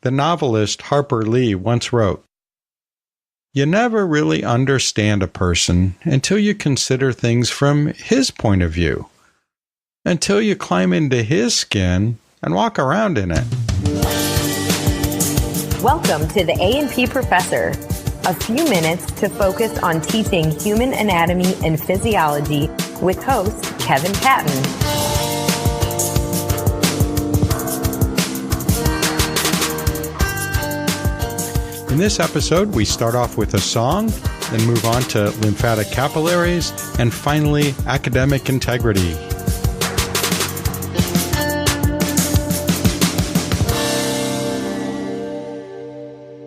The novelist Harper Lee once wrote, "You never really understand a person until you consider things from his point of view, until you climb into his skin and walk around in it." Welcome to the A&P Professor. A few minutes to focus on teaching human anatomy and physiology with host Kevin Patton. In this episode, we start off with a song, then move on to lymphatic capillaries, and finally, academic integrity.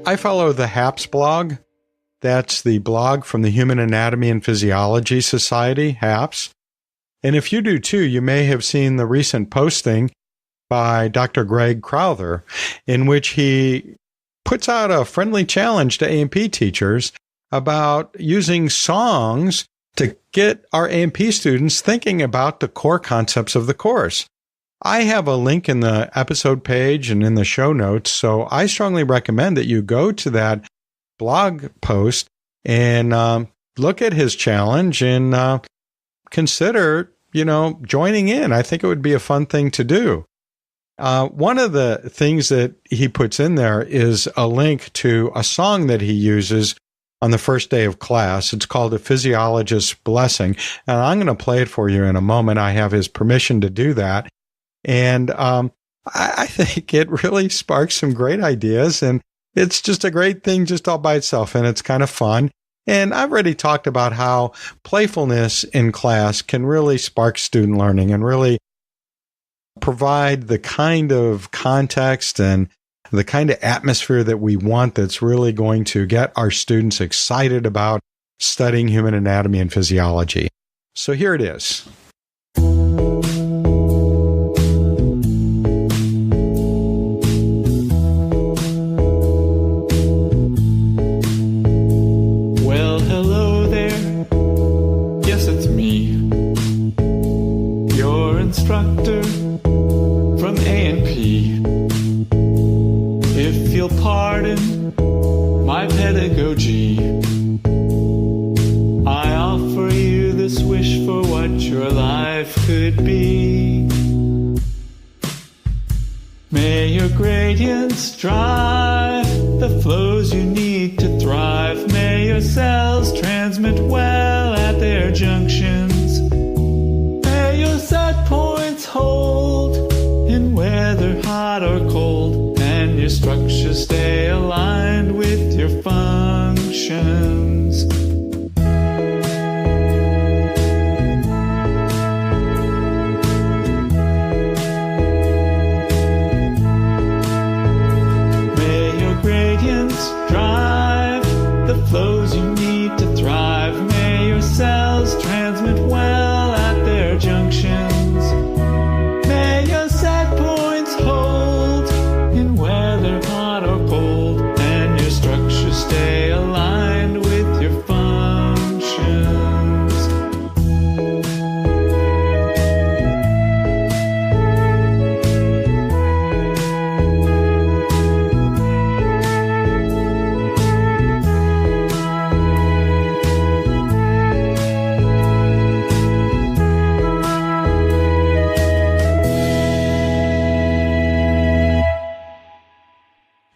I follow the HAPS blog. That's the blog from the Human Anatomy and Physiology Society, HAPS. And if you do too, you may have seen the recent posting by Dr. Greg Crowther, in which he puts out a friendly challenge to A&P teachers about using songs to get our A&P students thinking about the core concepts of the course. I have a link in the episode page and in the show notes, so I strongly recommend that you go to that blog post and look at his challenge and consider, joining in. I think it would be a fun thing to do. One of the things that he puts in there is a link to a song that he uses on the first day of class. It's called A Physiologist's Blessing, and I'm going to play it for you in a moment. I have his permission to do that. And I think it really sparks some great ideas, and it's just a great thing just all by itself, and it's kind of fun. And I've already talked about how playfulness in class can really spark student learning and really provide the kind of context and the kind of atmosphere that we want that's really going to get our students excited about studying human anatomy and physiology. So here it is. Instructor from A&P. If you'll pardon my pedagogy, I offer you this wish for what your life could be. May your gradients drive the flows you need to thrive. May your cells transmit well at their junctions. Your set points hold in weather hot or cold, and your structures stay aligned with your functions. May your gradients drive the flows you need to thrive. May your cells transmit well at their junctions. May your set points hold in weather hot or cold, and your structures stay aligned with your functions.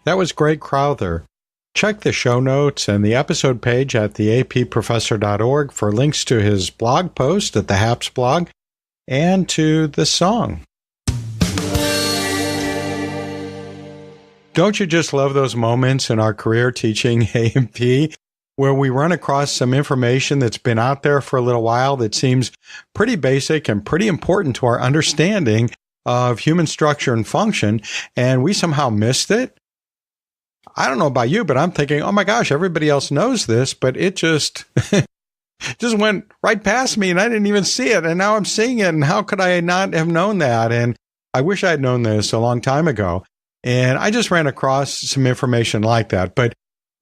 That was Greg Crowther. Check the show notes and the episode page at theapprofessor.org for links to his blog post at the HAPS blog and to the song. Don't you just love those moments in our career teaching A&P where we run across some information that's been out there for a little while that seems pretty basic and pretty important to our understanding of human structure and function, and we somehow missed it? I don't know about you, but I'm thinking, oh my gosh, everybody else knows this, but it just went right past me and I didn't even see it. And now I'm seeing it. And how could I not have known that? And I wish I had known this a long time ago. And I just ran across some information like that. But,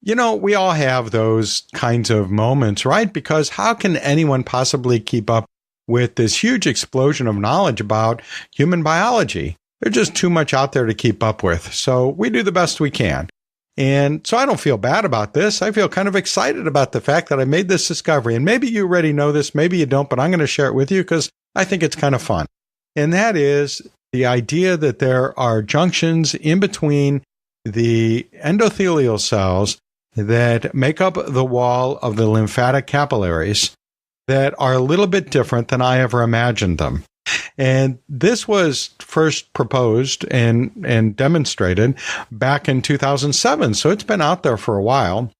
we all have those kinds of moments, right? Because how can anyone possibly keep up with this huge explosion of knowledge about human biology? there's just too much out there to keep up with. So we do the best we can. And so I don't feel bad about this. I feel kind of excited about the fact that I made this discovery. And maybe you already know this, maybe you don't, but I'm going to share it with you because I think it's kind of fun. And that is the idea that there are junctions in between the endothelial cells that make up the wall of the lymphatic capillaries that are a little bit different than I ever imagined them. And this was first proposed and demonstrated back in 2007. So it's been out there for a while.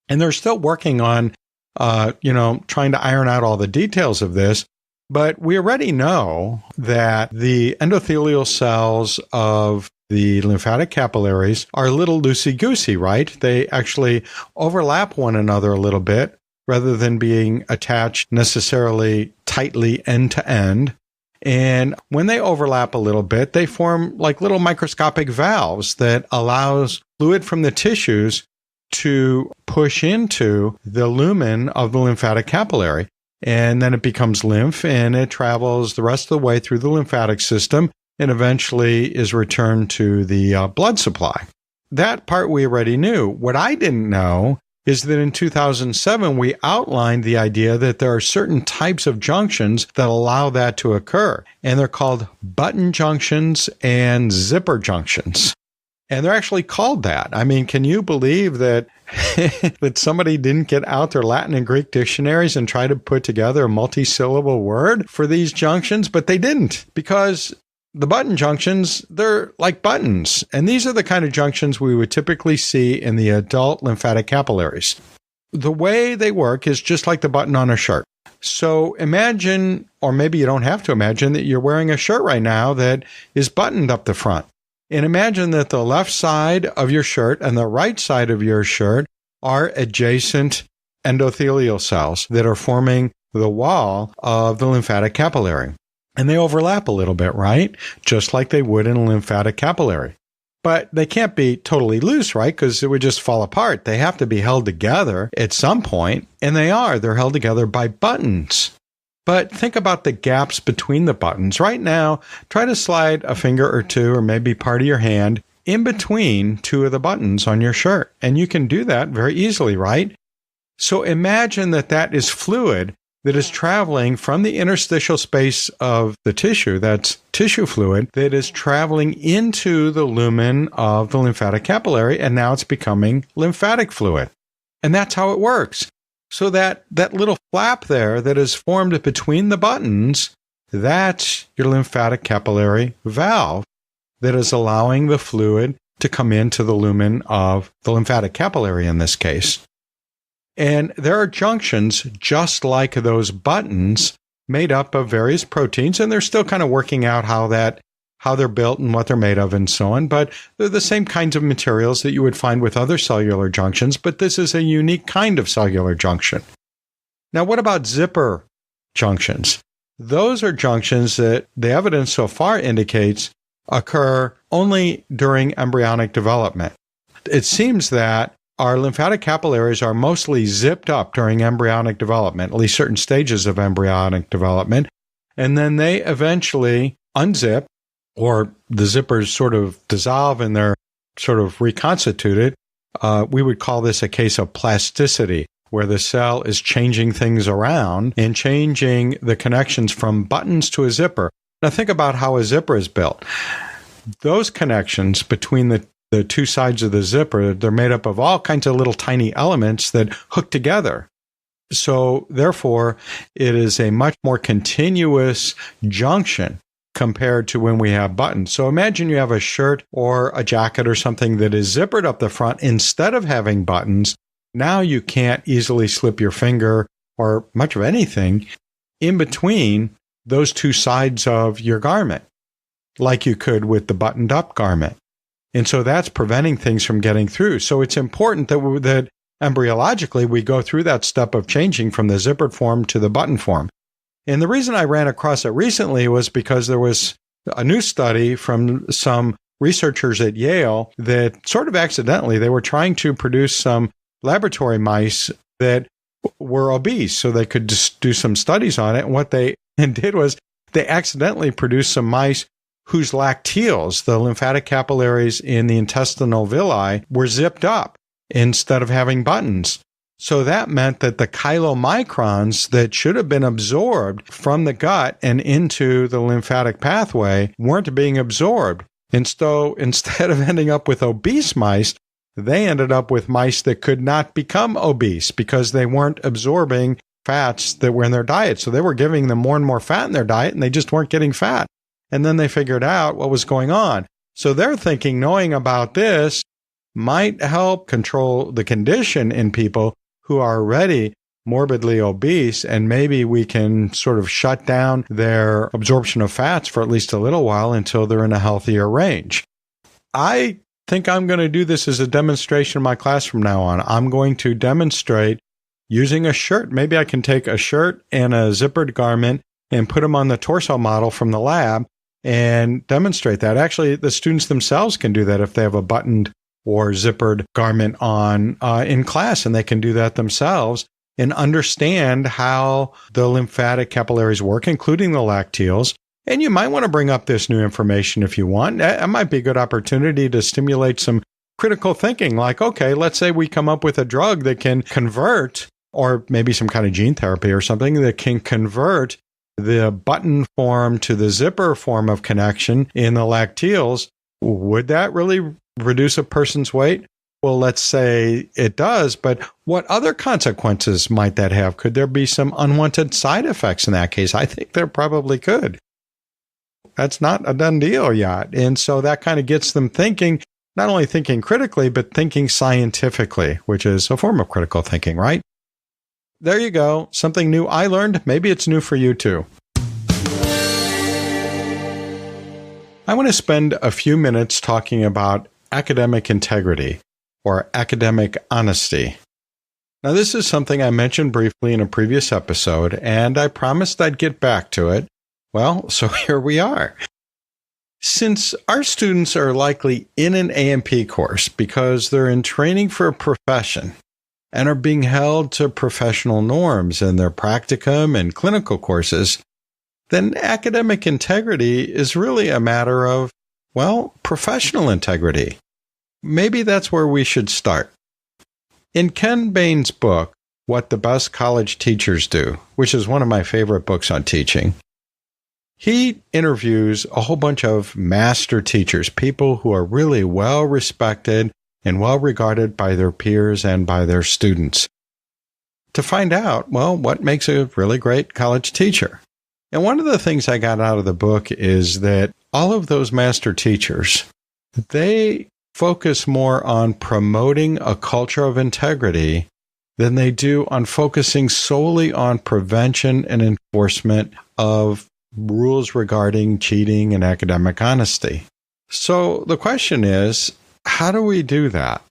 And they're still working on, trying to iron out all the details of this. But we already know that the endothelial cells of the lymphatic capillaries are a little loosey-goosey, right? They actually overlap one another a little bit rather than being attached necessarily tightly end to end. And when they overlap a little bit, they form like little microscopic valves that allows fluid from the tissues to push into the lumen of the lymphatic capillary. And then it becomes lymph, and it travels the rest of the way through the lymphatic system and eventually is returned to the blood supply. That part we already knew. What I didn't know is that in 2007, we outlined the idea that there are certain types of junctions that allow that to occur. And they're called button junctions and zipper junctions. And they're actually called that. I mean, can you believe that that somebody didn't get out their Latin and Greek dictionaries and try to put together a multi-syllable word for these junctions? But they didn't, because the button junctions, they're like buttons. And these are the kind of junctions we would typically see in the adult lymphatic capillaries. The way they work is just like the button on a shirt. So imagine, or maybe you don't have to imagine, that you're wearing a shirt right now that is buttoned up the front. And imagine that the left side of your shirt and the right side of your shirt are adjacent endothelial cells that are forming the wall of the lymphatic capillary. And they overlap a little bit, right? Just like they would in a lymphatic capillary. But they can't be totally loose, right? Because it would just fall apart. They have to be held together at some point, and they are. They're held together by buttons. But think about the gaps between the buttons. Right now, try to slide a finger or two, or maybe part of your hand, in between two of the buttons on your shirt. And you can do that very easily, right? So imagine that that is fluid that is traveling from the interstitial space of the tissue, that's tissue fluid, that is traveling into the lumen of the lymphatic capillary, and now it's becoming lymphatic fluid. And that's how it works. So that little flap there that is formed between the buttons, that's your lymphatic capillary valve that is allowing the fluid to come into the lumen of the lymphatic capillary in this case. And there are junctions just like those buttons made up of various proteins, and they're still kind of working out how they're built and what they're made of and so on, but they're the same kinds of materials that you would find with other cellular junctions, but this is a unique kind of cellular junction. Now, what about zipper junctions? Those are junctions that the evidence so far indicates occur only during embryonic development. It seems that our lymphatic capillaries are mostly zipped up during embryonic development, at least certain stages of embryonic development, and then they eventually unzip, or the zippers sort of dissolve and they're sort of reconstituted. We would call this a case of plasticity, where the cell is changing things around and changing the connections from buttons to a zipper. Now think about how a zipper is built. Those connections between the two sides of the zipper, they're made up of all kinds of little tiny elements that hook together. So therefore, it is a much more continuous junction compared to when we have buttons. So imagine you have a shirt or a jacket or something that is zippered up the front instead of having buttons. Now you can't easily slip your finger or much of anything in between those two sides of your garment, like you could with the buttoned up garment. And so that's preventing things from getting through. So it's important that embryologically we go through that step of changing from the zippered form to the button form. And the reason I ran across it recently was because there was a new study from some researchers at Yale that sort of accidentally, they were trying to produce some laboratory mice that were obese so they could just do some studies on it. And what they did was they accidentally produced some mice whose lacteals, the lymphatic capillaries in the intestinal villi, were zipped up instead of having buttons. So that meant that the chylomicrons that should have been absorbed from the gut and into the lymphatic pathway weren't being absorbed. And so instead of ending up with obese mice, they ended up with mice that could not become obese because they weren't absorbing fats that were in their diet. So they were giving them more and more fat in their diet, and they just weren't getting fat. And then they figured out what was going on. So they're thinking knowing about this might help control the condition in people who are already morbidly obese, and maybe we can sort of shut down their absorption of fats for at least a little while until they're in a healthier range. I think I'm going to do this as a demonstration in my class from now on. I'm going to demonstrate using a shirt. Maybe I can take a shirt and a zippered garment and put them on the torso model from the lab and demonstrate that. Actually, the students themselves can do that if they have a buttoned or zippered garment on in class, and they can do that themselves and understand how the lymphatic capillaries work, including the lacteals. And you might want to bring up this new information if you want. That might be a good opportunity to stimulate some critical thinking, like, okay, let's say we come up with a drug that can convert, or maybe some kind of gene therapy or something that can convert the button form to the zipper form of connection in the lacteals. Would that really reduce a person's weight? Well, let's say it does, but what other consequences might that have? Could there be some unwanted side effects in that case? I think there probably could. That's not a done deal yet. And so that kind of gets them thinking, not only thinking critically, but thinking scientifically, which is a form of critical thinking, right? There you go. Something new I learned. Maybe it's new for you too. I want to spend a few minutes talking about academic integrity or academic honesty. Now, this is something I mentioned briefly in a previous episode, and I promised I'd get back to it. Well, so here we are. Since our students are likely in an A&P course because they're in training for a profession and are being held to professional norms in their practicum and clinical courses, then academic integrity is really a matter of, well, professional integrity. Maybe that's where we should start. In Ken Bain's book, What the Best College Teachers Do, which is one of my favorite books on teaching, he interviews a whole bunch of master teachers, people who are really well respected and well regarded by their peers and by their students, to find out, well, what makes a really great college teacher. And one of the things I got out of the book is that all of those master teachers, they focus more on promoting a culture of integrity than they do on focusing solely on prevention and enforcement of rules regarding cheating and academic honesty. So the question is, how do we do that?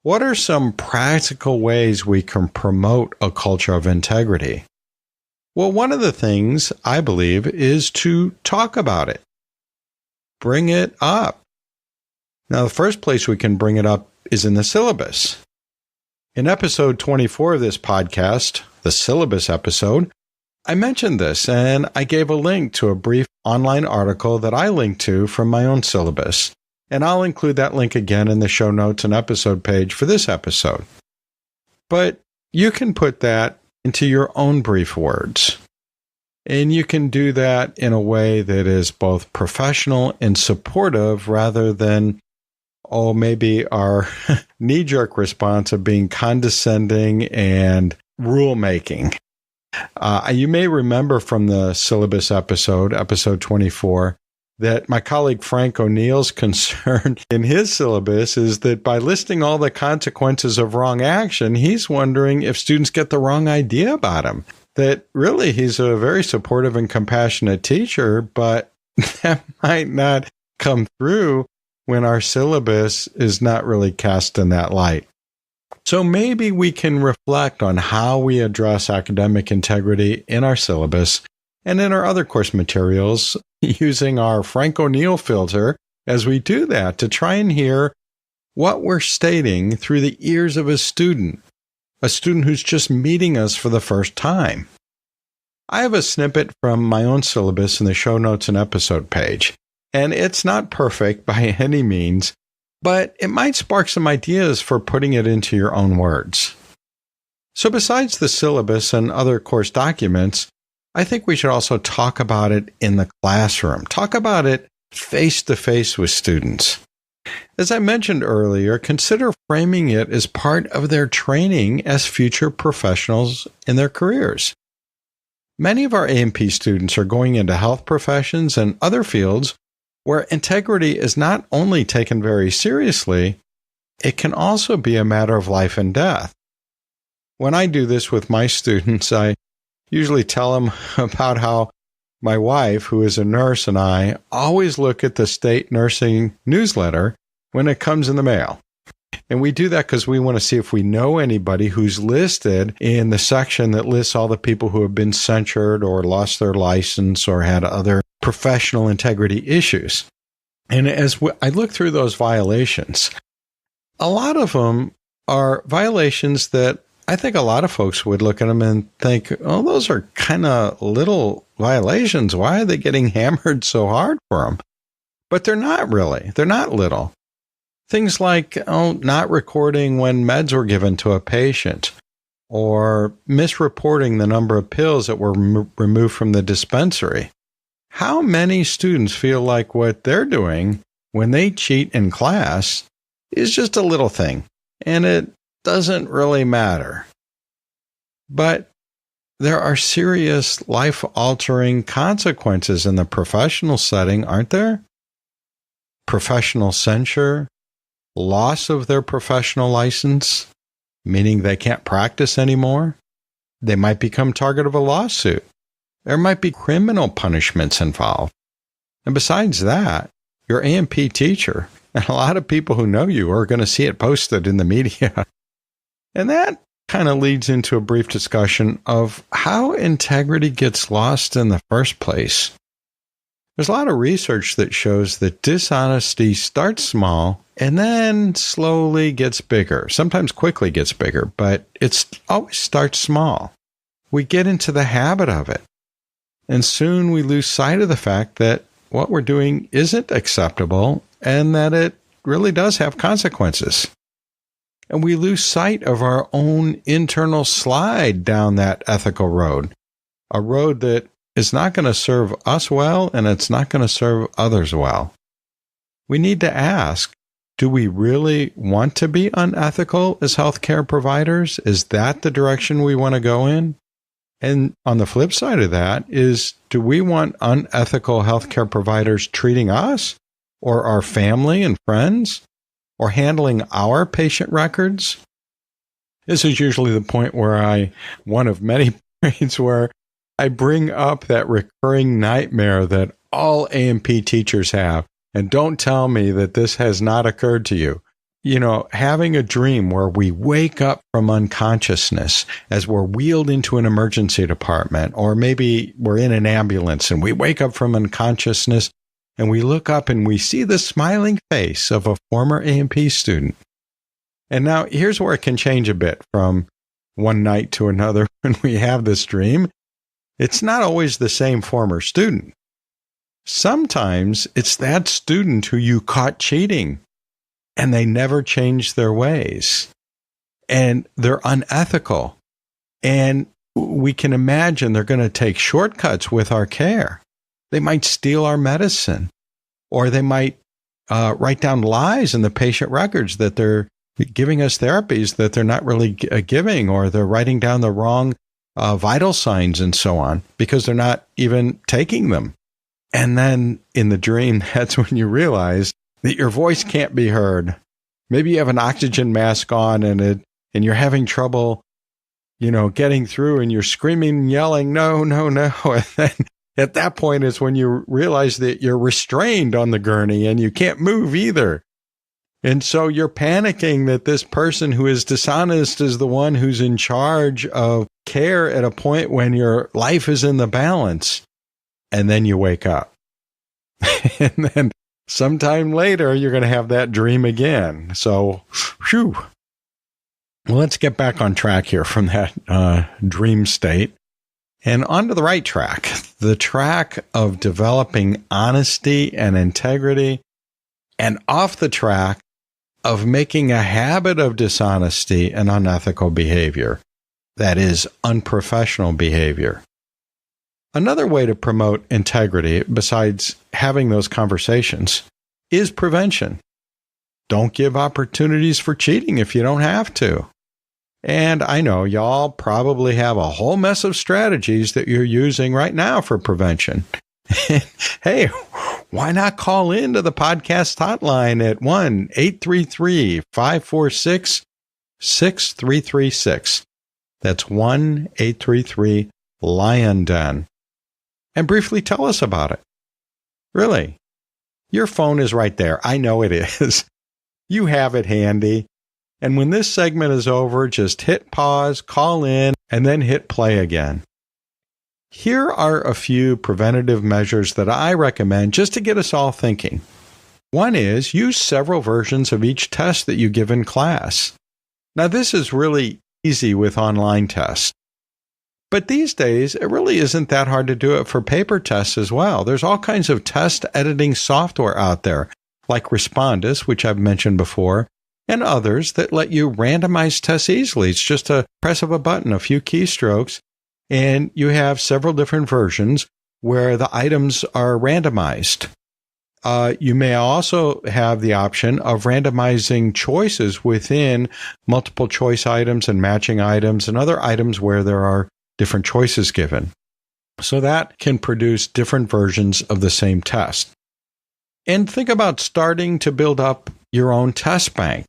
What are some practical ways we can promote a culture of integrity? Well, one of the things I believe is to talk about it. Bring it up. Now, the first place we can bring it up is in the syllabus. In episode 24 of this podcast, the syllabus episode, I mentioned this and I gave a link to a brief online article that I linked to from my own syllabus. And I'll include that link again in the show notes and episode page for this episode. But you can put that into your own brief words. And you can do that in a way that is both professional and supportive rather than, maybe our knee-jerk response of being condescending and rule-making. You may remember from the syllabus episode 24, that my colleague Frank O'Neill's concern in his syllabus is that by listing all the consequences of wrong action, he's wondering if students get the wrong idea about him. That really he's a very supportive and compassionate teacher, but that might not come through when our syllabus is not really cast in that light. So maybe we can reflect on how we address academic integrity in our syllabus and in our other course materials using our Frank O'Neill filter as we do that to try and hear what we're stating through the ears of a student who's just meeting us for the first time. I have a snippet from my own syllabus in the show notes and episode page. And it's not perfect by any means, but it might spark some ideas for putting it into your own words. So besides the syllabus and other course documents, I think we should also talk about it in the classroom. Talk about it face-to-face with students. As I mentioned earlier, consider framing it as part of their training as future professionals in their careers. Many of our A&P students are going into health professions and other fields where integrity is not only taken very seriously, it can also be a matter of life and death. When I do this with my students, I usually tell them about how my wife, who is a nurse, and I always look at the state nursing newsletter when it comes in the mail. And we do that because we want to see if we know anybody who's listed in the section that lists all the people who have been censured or lost their license or had other professional integrity issues. And as I look through those violations, a lot of them are violations that I think a lot of folks would look at them and think, oh, those are kind of little violations. Why are they getting hammered so hard for them? But they're not really. They're not little. Things like not recording when meds were given to a patient, or misreporting the number of pills that were removed from the dispensary. How many students feel like what they're doing when they cheat in class is just a little thing, and it doesn't really matter? But there are serious life-altering consequences in the professional setting, aren't there? Professional censure, loss of their professional license, meaning they can't practice anymore. They might become target of a lawsuit. There might be criminal punishments involved. And besides that, your A&P teacher and a lot of people who know you are going to see it posted in the media. And that kind of leads into a brief discussion of how integrity gets lost in the first place. There's a lot of research that shows that dishonesty starts small and then slowly gets bigger, sometimes quickly gets bigger, but it always starts small. We get into the habit of it, and soon we lose sight of the fact that what we're doing isn't acceptable and that it really does have consequences. And we lose sight of our own internal slide down that ethical road, a road that is not going to serve us well, and it's not going to serve others well. We need to ask, do we really want to be unethical as healthcare providers? Is that the direction we want to go in? And on the flip side of that is, do we want unethical healthcare providers treating us or our family and friends or handling our patient records? This is usually the point where one of many points where I bring up that recurring nightmare that all A&P teachers have. And don't tell me that this has not occurred to you. You know, having a dream where we wake up from unconsciousness as we're wheeled into an emergency department, or maybe we're in an ambulance and we wake up from unconsciousness and we look up and we see the smiling face of a former A&P student. And now here's where it can change a bit from one night to another when we have this dream. It's not always the same former student. Sometimes it's that student who you caught cheating and they never changed their ways and they're unethical. And we can imagine they're going to take shortcuts with our care. They might steal our medicine, or they might write down lies in the patient records that they're giving us therapies that they're not really giving, or they're writing down the wrong vital signs and so on because they're not even taking them. And then in the dream, that's when you realize that your voice can't be heard. Maybe you have an oxygen mask on and you're having trouble, getting through, and you're screaming and yelling, no, no, no. And then at that point is when you realize that you're restrained on the gurney and you can't move either. And so you're panicking that this person who is dishonest is the one who's in charge of care at a point when your life is in the balance. And then you wake up. And then sometime later, you're going to have that dream again. So, whew. Well, let's get back on track here from that dream state and onto the right track. the track of developing honesty and integrity, and off the track of making a habit of dishonesty and unethical behavior. That is, unprofessional behavior. Another way to promote integrity, besides having those conversations, is prevention. Don't give opportunities for cheating if you don't have to. And I know y'all probably have a whole mess of strategies that you're using right now for prevention. Hey, why not call into the podcast hotline at 1-833-546-6336. That's 1-833-LION-DEN. And briefly tell us about it. Really, your phone is right there. I know it is. You have it handy. And when this segment is over, just hit pause, call in, and then hit play again. Here are a few preventative measures that I recommend just to get us all thinking. One is use several versions of each test that you give in class. Now, this is really easy with online tests. But these days, it really isn't that hard to do it for paper tests as well. There's all kinds of test editing software out there, like Respondus, which I've mentioned before, and others that let you randomize tests easily. It's just a press of a button, a few keystrokes, and you have several different versions where the items are randomized. You may also have the option of randomizing choices within multiple choice items and matching items and other items where there are different choices given. So that can produce different versions of the same test. And think about starting to build up your own test bank.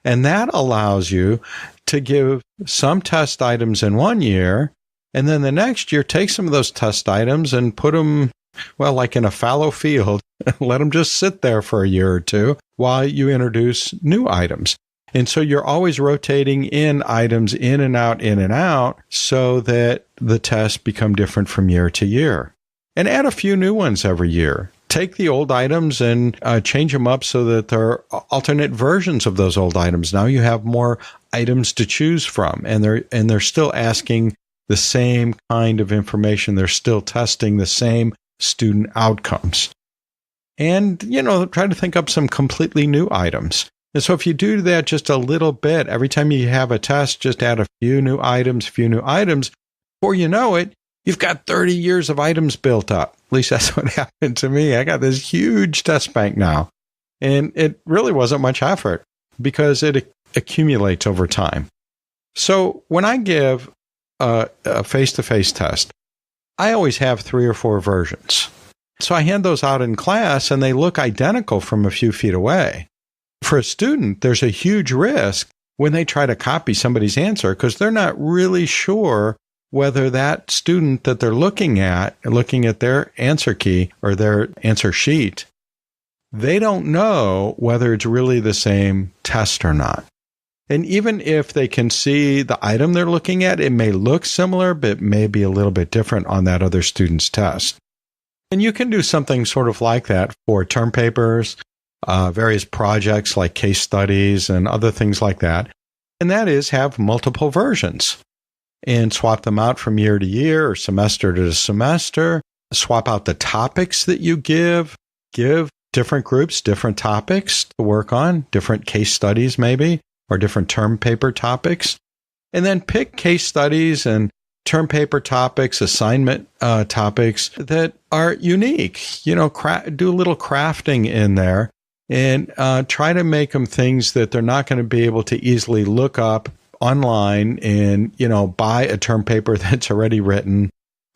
And that allows you to give some test items in one year, and then the next year take some of those test items and put them, well, like in a fallow field, let them just sit there for a year or two while you introduce new items. And so you're always rotating in items in and out, so that the tests become different from year to year. And add a few new ones every year. Take the old items and change them up so that there are alternate versions of those old items. Now you have more items to choose from, and they're still asking the same kind of information. They're still testing the same student outcomes. And, try to think up some completely new items. And so if you do that just a little bit, every time you have a test, just add a few new items. Before you know it, you've got 30 years of items built up. At least that's what happened to me. I got this huge test bank now. And it really wasn't much effort because it accumulates over time. So when I give a face-to-face test, I always have 3 or 4 versions. So I hand those out in class and they look identical from a few feet away. For a student, there's a huge risk when they try to copy somebody's answer because they're not really sure whether that student that they're looking at their answer key or their answer sheet, they don't know whether it's really the same test or not. And even if they can see the item they're looking at, it may look similar, but may be a little bit different on that other student's test. And you can do something sort of like that for term papers, various projects like case studies and other things like that. And that is have multiple versions and swap them out from year to year or semester to semester. Swap out the topics that you give different groups different topics to work on, different case studies maybe, or different term paper topics. And then pick case studies and term paper topics, assignment topics that are unique. Do a little crafting in there and try to make them things that they're not going to be able to easily look up online and, buy a term paper that's already written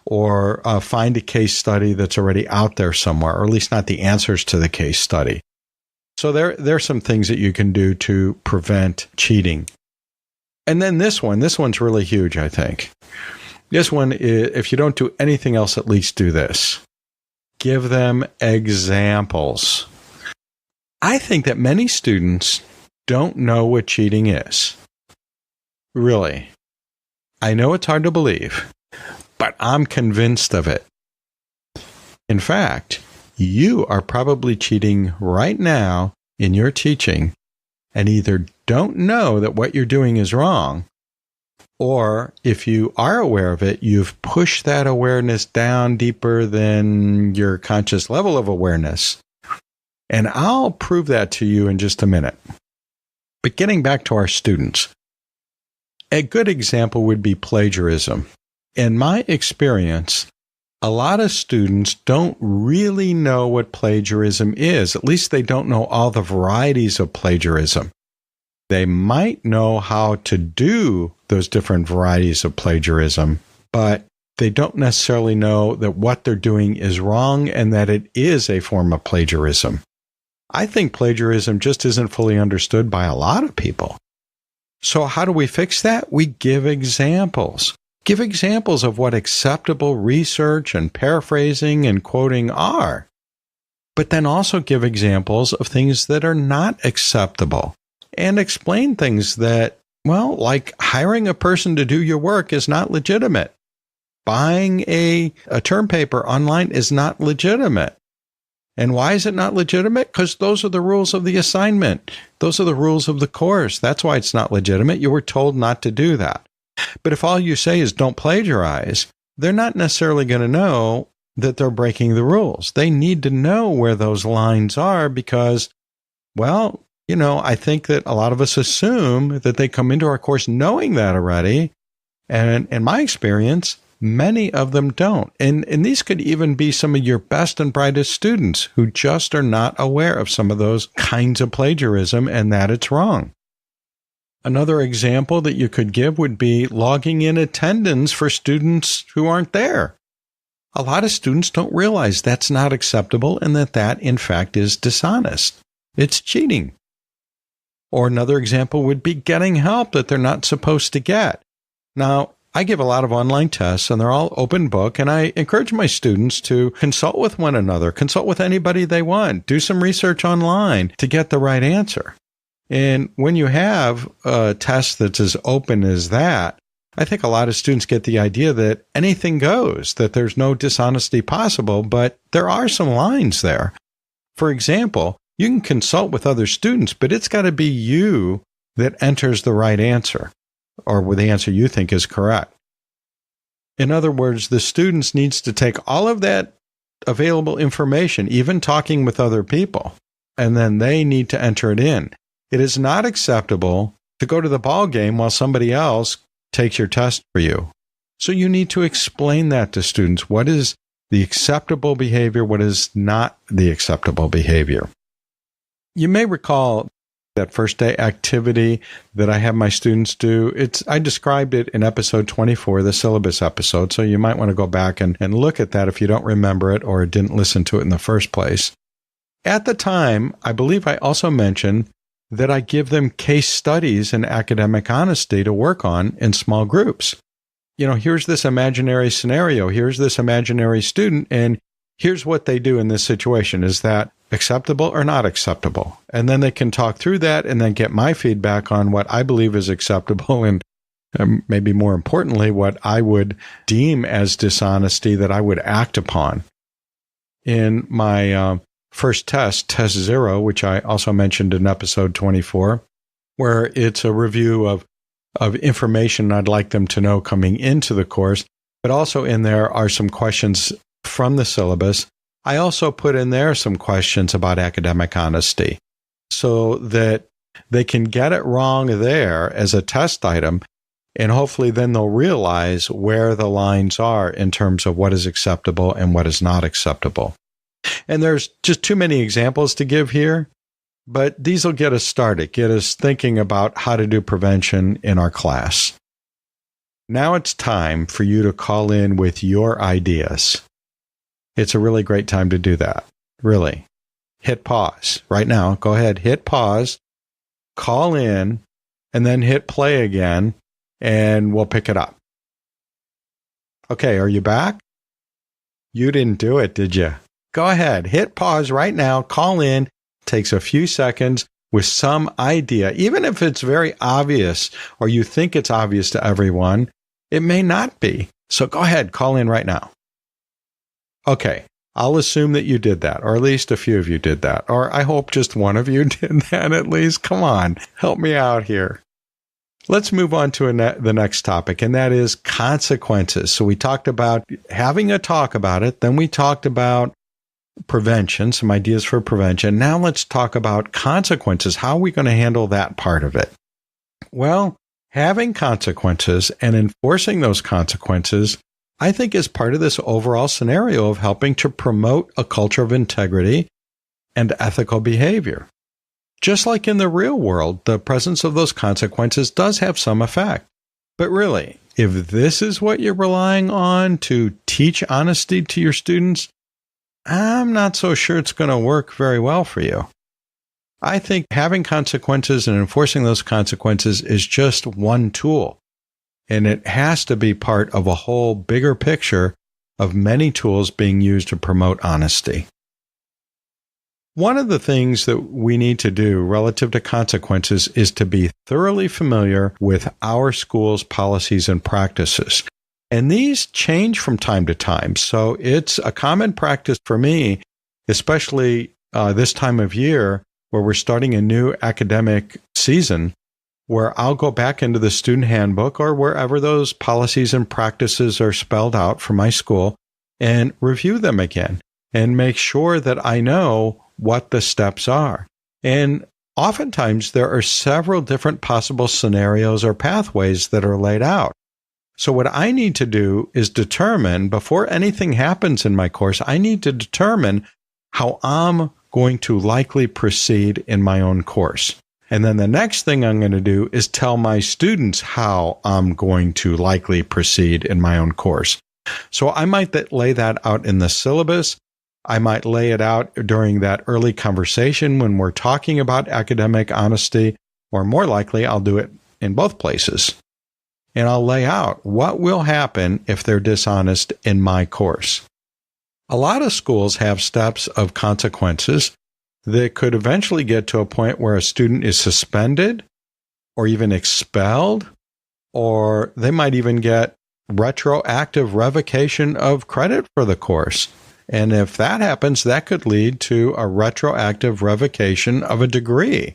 or find a case study that's already out there somewhere, or at least not the answers to the case study. So there's some things that you can do to prevent cheating. And then this one's really huge, I think. This one is, if you don't do anything else, at least do this. Give them examples. I think that many students don't know what cheating is. Really. I know it's hard to believe, but I'm convinced of it. In fact, you are probably cheating right now in your teaching and either don't know that what you're doing is wrong, Or if you are aware of it, you've pushed that awareness down deeper than your conscious level of awareness. And I'll prove that to you in just a minute. But getting back to our students, a good example would be plagiarism. In my experience, a lot of students don't really know what plagiarism is. At least they don't know all the varieties of plagiarism. They might know how to do those different varieties of plagiarism, but they don't necessarily know that what they're doing is wrong and that it is a form of plagiarism. I think plagiarism just isn't fully understood by a lot of people. So how do we fix that? We give examples. Give examples of what acceptable research and paraphrasing and quoting are. But then also give examples of things that are not acceptable. And explain things that, well, like hiring a person to do your work is not legitimate. Buying a term paper online is not legitimate. And why is it not legitimate? Because those are the rules of the assignment. Those are the rules of the course. That's why it's not legitimate. You were told not to do that. But if all you say is don't plagiarize, they're not necessarily going to know that they're breaking the rules. They need to know where those lines are because, well, I think that a lot of us assume that they come into our course knowing that already. And in my experience, many of them don't. And these could even be some of your best and brightest students who just are not aware of some of those kinds of plagiarism and that it's wrong. Another example that you could give would be logging in attendance for students who aren't there. A lot of students don't realize that's not acceptable and that in fact is dishonest. It's cheating. Or another example would be getting help that they're not supposed to get. Now, I give a lot of online tests and they're all open book, and I encourage my students to consult with one another, consult with anybody they want, do some research online to get the right answer. And when you have a test that's as open as that, I think a lot of students get the idea that anything goes, that there's no dishonesty possible, but there are some lines there. For example, you can consult with other students, but it's got to be you that enters the right answer, or the answer you think is correct. In other words, the students needs to take all of that available information, even talking with other people, and then they need to enter it in. It is not acceptable to go to the ball game while somebody else takes your test for you. So you need to explain that to students. What is the acceptable behavior? What is not the acceptable behavior? You may recall that first day activity that I have my students do. I described it in episode 24, the syllabus episode, so you might want to go back and look at that if you don't remember it or didn't listen to it in the first place. At the time, I believe I also mentioned that I give them case studies in academic honesty to work on in small groups. Here's this imaginary scenario, here's this imaginary student, and here's what they do in this situation. Is that acceptable or not acceptable? And then they can talk through that and then get my feedback on what I believe is acceptable and maybe more importantly, what I would deem as dishonesty that I would act upon. In my first test, Test 0, which I also mentioned in episode 24, where it's a review of information I'd like them to know coming into the course, but also in there are some questions from the syllabus. I also put in there some questions about academic honesty so that they can get it wrong there as a test item, and hopefully then they'll realize where the lines are in terms of what is acceptable and what is not acceptable. And there's just too many examples to give here, but these will get us started, get us thinking about how to do prevention in our class. Now it's time for you to call in with your ideas. It's a really great time to do that. Really. Hit pause right now. Go ahead, hit pause, call in, and then hit play again, and we'll pick it up. Okay, are you back? You didn't do it, did you? Go ahead, hit pause right now, call in. Takes a few seconds with some idea. Even if it's very obvious or you think it's obvious to everyone, it may not be. So go ahead, call in right now. Okay, I'll assume that you did that, or at least a few of you did that, or I hope just one of you did that at least. Come on, help me out here. Let's move on to the next topic, and that is consequences. So we talked about having a talk about it. Then we talked about prevention, some ideas for prevention. Now let's talk about consequences. How are we going to handle that part of it? Well, having consequences and enforcing those consequences, I think, is part of this overall scenario of helping to promote a culture of integrity and ethical behavior. Just like in the real world, the presence of those consequences does have some effect. But really, if this is what you're relying on to teach honesty to your students, I'm not so sure it's going to work very well for you. I think having consequences and enforcing those consequences is just one tool, and it has to be part of a whole bigger picture of many tools being used to promote honesty. One of the things that we need to do relative to consequences is to be thoroughly familiar with our school's policies and practices. And these change from time to time. So it's a common practice for me, especially this time of year where we're starting a new academic season, where I'll go back into the student handbook or wherever those policies and practices are spelled out for my school and review them again and make sure that I know what the steps are. And oftentimes there are several different possible scenarios or pathways that are laid out. So what I need to do is determine, before anything happens in my course, I need to determine how I'm going to likely proceed in my own course. And then the next thing I'm going to do is tell my students how I'm going to likely proceed in my own course. So I might lay that out in the syllabus. I might lay it out during that early conversation when we're talking about academic honesty, or more likely, I'll do it in both places. And I'll lay out what will happen if they're dishonest in my course. A lot of schools have steps of consequences that could eventually get to a point where a student is suspended or even expelled, or they might even get retroactive revocation of credit for the course. And if that happens, that could lead to a retroactive revocation of a degree.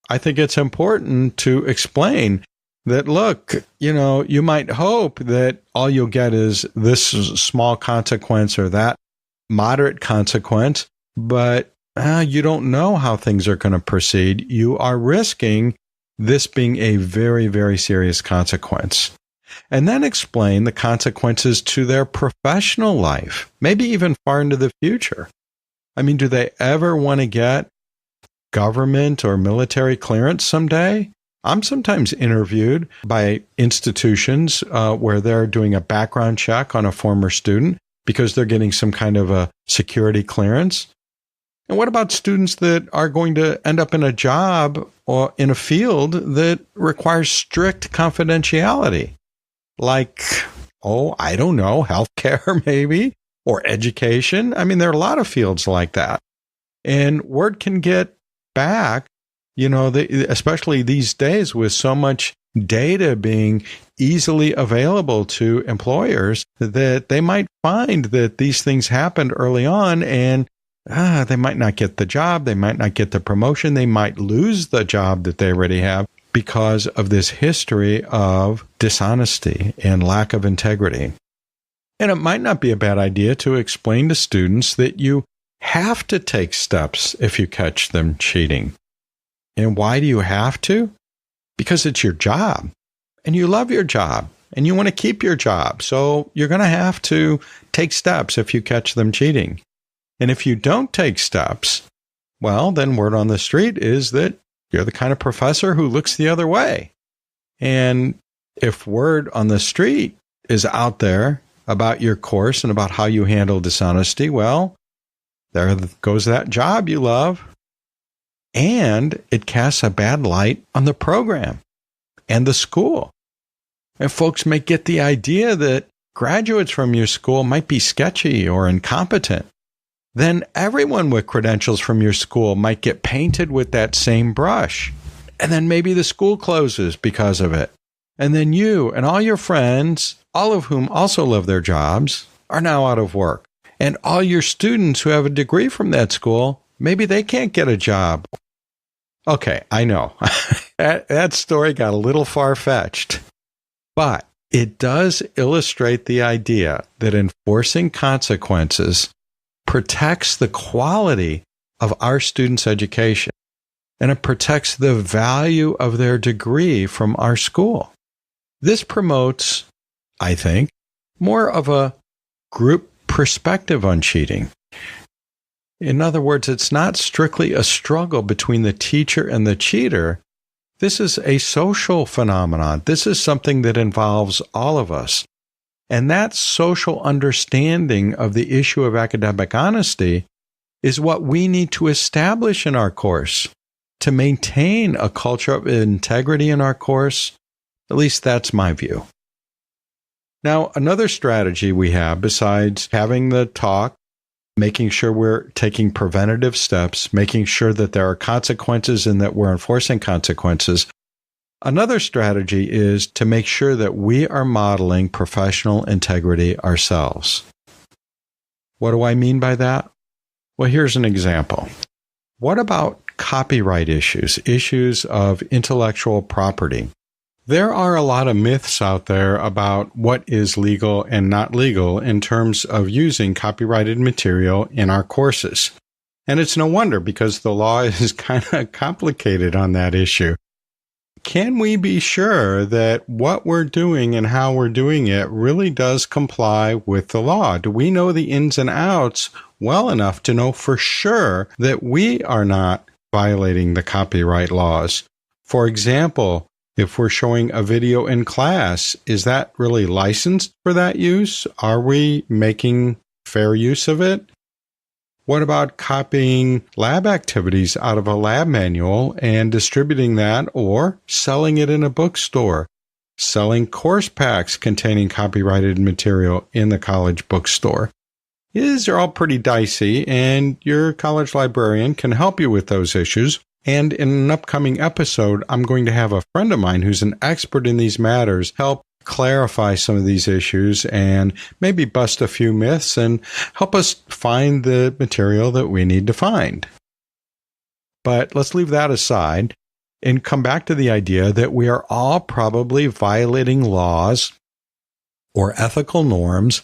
I think it's important to explain that, look, you might hope that all you'll get is this small consequence or that moderate consequence, but you don't know how things are going to proceed. You are risking this being a very, very serious consequence. And then explain the consequences to their professional life, maybe even far into the future. I mean, do they ever want to get government or military clearance someday? I'm sometimes interviewed by institutions where they're doing a background check on a former student because they're getting some kind of a security clearance. And what about students that are going to end up in a job or in a field that requires strict confidentiality? Like, I don't know, healthcare maybe, or education. I mean, there are a lot of fields like that. And word can get back, especially these days with so much data being easily available to employers, that they might find that these things happened early on and they might not get the job, they might not get the promotion, they might lose the job that they already have, because of this history of dishonesty and lack of integrity. And it might not be a bad idea to explain to students that you have to take steps if you catch them cheating. And why do you have to? Because it's your job, and you love your job, and you want to keep your job. So you're going to have to take steps if you catch them cheating. And if you don't take steps, well, then word on the street is that you're the kind of professor who looks the other way. And if word on the street is out there about your course and about how you handle dishonesty, well, there goes that job you love. And it casts a bad light on the program and the school. And folks may get the idea that graduates from your school might be sketchy or incompetent. Then everyone with credentials from your school might get painted with that same brush. And then maybe the school closes because of it. And then you and all your friends, all of whom also love their jobs, are now out of work. And all your students who have a degree from that school, maybe they can't get a job. Okay, I know. that story got a little far-fetched. But it does illustrate the idea that enforcing consequences protects the quality of our students' education, and it protects the value of their degree from our school. This promotes, I think, more of a group perspective on cheating. In other words, it's not strictly a struggle between the teacher and the cheater. This is a social phenomenon. This is something that involves all of us. And that social understanding of the issue of academic honesty is what we need to establish in our course to maintain a culture of integrity in our course. At least that's my view. Now, another strategy we have, besides having the talk, making sure we're taking preventative steps, making sure that there are consequences and that we're enforcing consequences, another strategy is to make sure that we are modeling professional integrity ourselves. What do I mean by that? Well, here's an example. What about copyright issues, issues of intellectual property? There are a lot of myths out there about what is legal and not legal in terms of using copyrighted material in our courses. And it's no wonder, because the law is kind of complicated on that issue. Can we be sure that what we're doing and how we're doing it really does comply with the law? Do we know the ins and outs well enough to know for sure that we are not violating the copyright laws? For example, if we're showing a video in class, is that really licensed for that use? Are we making fair use of it? What about copying lab activities out of a lab manual and distributing that, or selling it in a bookstore? Selling course packs containing copyrighted material in the college bookstore? These are all pretty dicey, and your college librarian can help you with those issues. And in an upcoming episode, I'm going to have a friend of mine who's an expert in these matters help clarify some of these issues and maybe bust a few myths and help us find the material that we need to find. But let's leave that aside and come back to the idea that we are all probably violating laws or ethical norms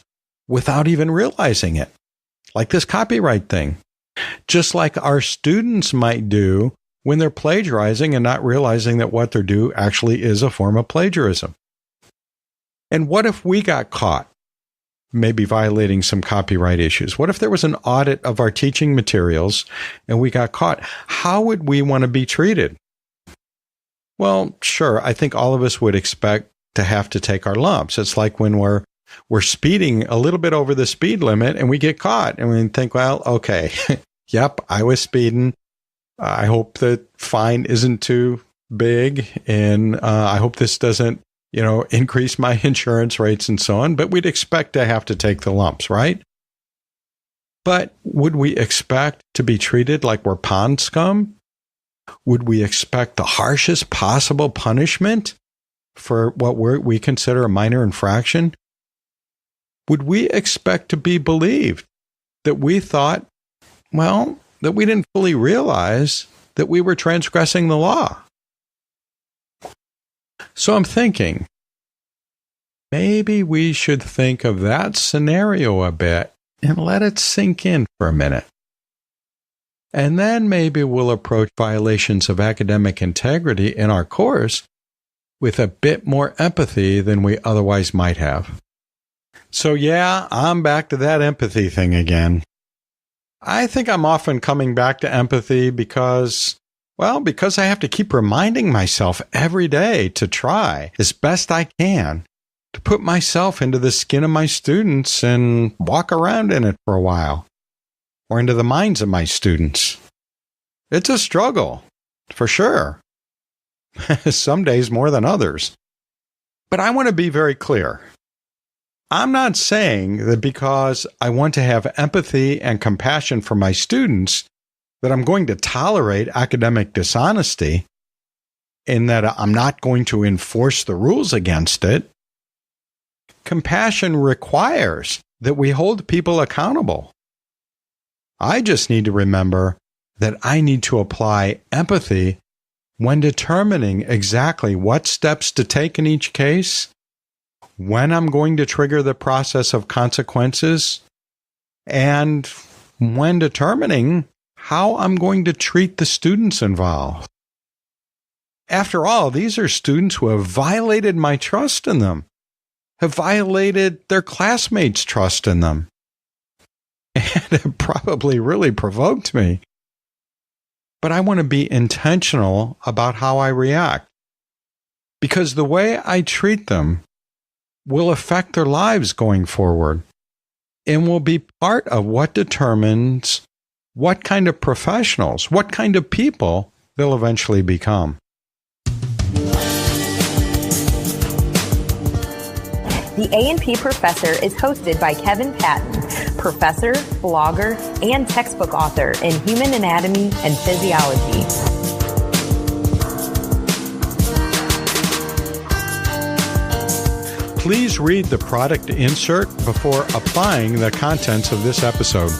without even realizing it, like this copyright thing, just like our students might do when they're plagiarizing and not realizing that what they're doing actually is a form of plagiarism. And what if we got caught maybe violating some copyright issues? What if there was an audit of our teaching materials and we got caught? How would we want to be treated? Well, sure, I think all of us would expect to have to take our lumps. It's like when we're speeding a little bit over the speed limit and we get caught and we think, well, okay, yep, I was speeding. I hope the fine isn't too big, and I hope this doesn't, increase my insurance rates and so on. But we'd expect to have to take the lumps, right? But would we expect to be treated like we're pond scum? Would we expect the harshest possible punishment for what we consider a minor infraction? Would we expect to be believed that we thought, that we didn't fully realize that we were transgressing the law? So I'm thinking, maybe we should think of that scenario a bit and let it sink in for a minute. And then maybe we'll approach violations of academic integrity in our course with a bit more empathy than we otherwise might have. So yeah, I'm back to that empathy thing again. I think I'm often coming back to empathy because I have to keep reminding myself every day to try as best I can to put myself into the skin of my students and walk around in it for a while, or into the minds of my students. It's a struggle, for sure. Some days more than others. But I want to be very clear. I'm not saying that because I want to have empathy and compassion for my students that I'm going to tolerate academic dishonesty and that I'm not going to enforce the rules against it. Compassion requires that we hold people accountable. I just need to remember that I need to apply empathy when determining exactly what steps to take in each case, when I'm going to trigger the process of consequences, and when determining how I'm going to treat the students involved. After all, these are students who have violated my trust in them, have violated their classmates' trust in them, and have probably really provoked me. But I want to be intentional about how I react, because the way I treat them will affect their lives going forward and will be part of what determines what kind of professionals, what kind of people they'll eventually become. The A&P Professor is hosted by Kevin Patton, professor, blogger, and textbook author in human anatomy and physiology. Please read the product insert before applying the contents of this episode.